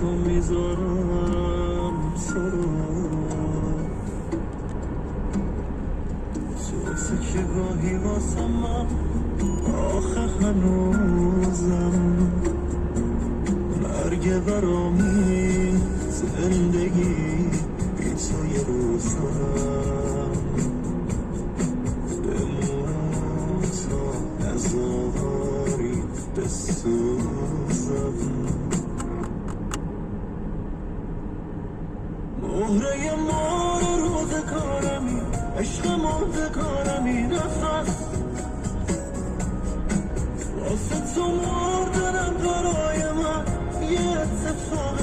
تو میذارم تو که گاهی واسه من آخه هنوزم مرگ برامی زندگی بی تو یه روزم بمون تا نزاری بسوزم مهره مار روزگارمی عشق مردگارمی نفس واسه تو مردنم برای من یه اتفاق